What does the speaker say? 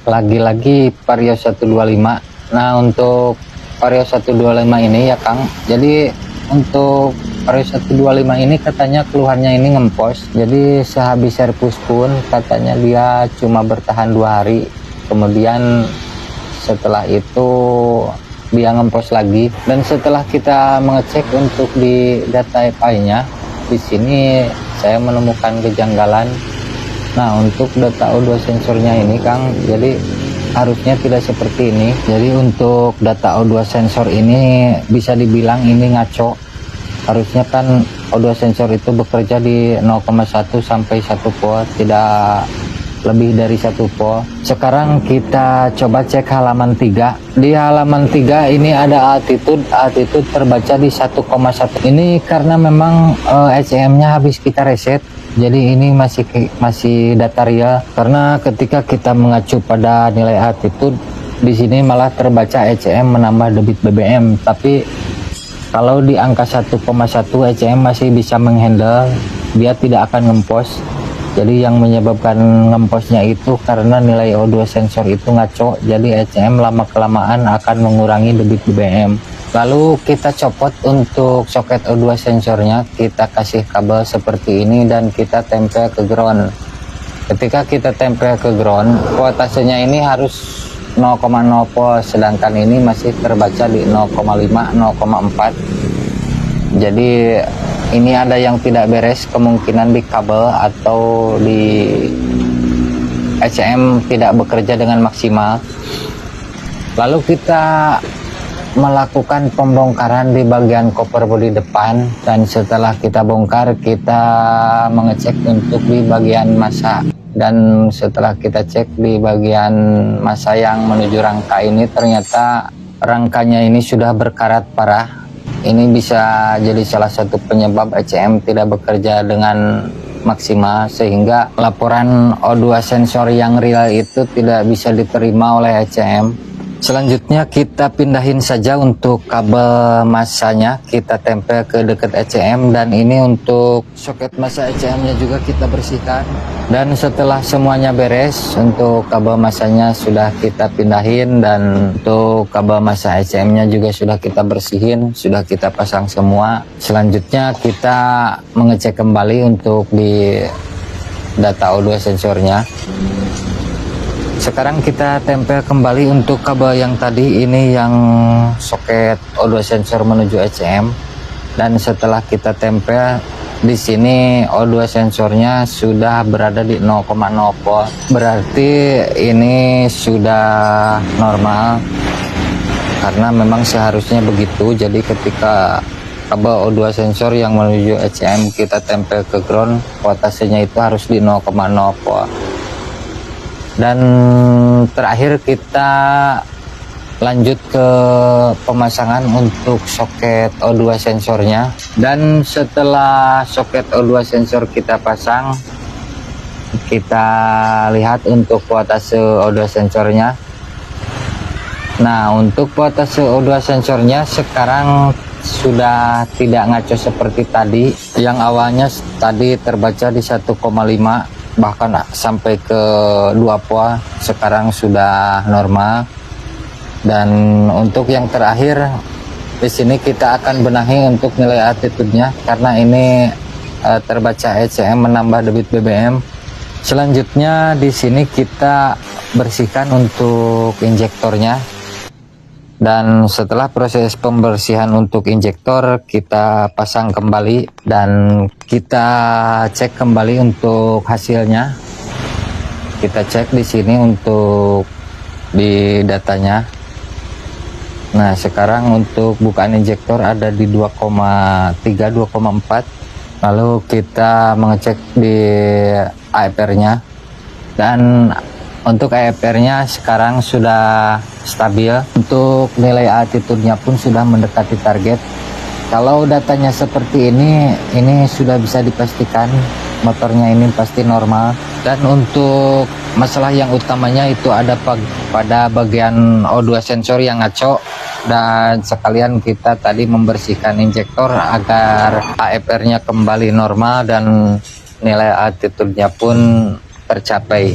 lagi-lagi Vario 125. Nah, untuk Vario 125 ini ya Kang, jadi untuk Vario 125 ini katanya keluhannya ini ngempos. Jadi sehabis servis pun katanya dia cuma bertahan 2 hari, kemudian setelah itu dia ngempos lagi. Dan setelah kita mengecek untuk di data FI-nya, di sini saya menemukan kejanggalan. Nah, untuk data O2 sensornya ini Kang, jadi harusnya tidak seperti ini. Jadi untuk data O2 sensor ini bisa dibilang ini ngaco. Harusnya kan O2 sensor itu bekerja di 0,1 sampai 1 volt, tidak lebih dari 1 volt. Sekarang kita coba cek halaman 3. Di halaman 3 ini ada altitude terbaca di 1,1. Ini karena memang ECM-nya habis kita reset. Jadi ini masih data real, karena ketika kita mengacu pada nilai altitude di sini malah terbaca ECM menambah debit BBM, tapi kalau di angka 1,1 ECM masih bisa menghandle, dia tidak akan ngempos. Jadi yang menyebabkan ngemposnya itu karena nilai O2 sensor itu ngaco, jadi ECM lama-kelamaan akan mengurangi debit BBM. Lalu kita copot untuk soket O2 sensornya, kita kasih kabel seperti ini dan kita tempel ke ground. Ketika kita tempel ke ground, voltasenya ini harus 0,0 volt, sedangkan ini masih terbaca di 0,5, 0,4. Jadi ini ada yang tidak beres, kemungkinan di kabel atau di ECM tidak bekerja dengan maksimal. Lalu kita melakukan pembongkaran di bagian koper bodi depan, dan setelah kita bongkar kita mengecek untuk di bagian massa. Dan setelah kita cek di bagian massa yang menuju rangka ini, ternyata rangkanya ini sudah berkarat parah. Ini bisa jadi salah satu penyebab ECM tidak bekerja dengan maksimal, sehingga laporan O2 sensor yang real itu tidak bisa diterima oleh ECM. Selanjutnya kita pindahin saja untuk kabel massanya, kita tempel ke dekat ECM, dan ini untuk soket massa ECM-nya juga kita bersihkan. Dan setelah semuanya beres, untuk kabel massanya sudah kita pindahin, dan untuk kabel massa ECM-nya juga sudah kita bersihin, sudah kita pasang semua. Selanjutnya kita mengecek kembali untuk di data O2 sensornya. Sekarang kita tempel kembali untuk kabel yang tadi, ini yang soket O2 sensor menuju ECM. Dan setelah kita tempel, di sini O2 sensornya sudah berada di 0,0 volt. Berarti ini sudah normal, karena memang seharusnya begitu. Jadi ketika kabel O2 sensor yang menuju ECM kita tempel ke ground, voltasenya itu harus di 0,0 volt. Dan terakhir kita lanjut ke pemasangan untuk soket O2 sensornya. Dan setelah soket O2 sensor kita pasang, kita lihat untuk voltase O2 sensornya. Nah, untuk voltase O2 sensornya sekarang sudah tidak ngaco seperti tadi. Yang awalnya tadi terbaca di 1,5 bahkan sampai ke 2 volt, sekarang sudah normal. Dan untuk yang terakhir di sini kita akan benahi untuk nilai altitude-nya, karena ini terbaca ECM menambah debit BBM. Selanjutnya di sini kita bersihkan untuk injektornya. Dan setelah proses pembersihan untuk injektor, kita pasang kembali dan kita cek kembali untuk hasilnya. Kita cek di sini untuk di datanya. Nah, sekarang untuk bukaan injektor ada di 2,3, 2,4. Lalu kita mengecek di AFR-nya, dan untuk AFR-nya sekarang sudah stabil. Untuk nilai altitude-nya pun sudah mendekati target. Kalau datanya seperti ini sudah bisa dipastikan motornya ini pasti normal. Dan untuk masalah yang utamanya itu ada pada bagian O2 sensor yang ngaco. Dan sekalian kita tadi membersihkan injektor agar AFR-nya kembali normal dan nilai altitude-nya pun tercapai.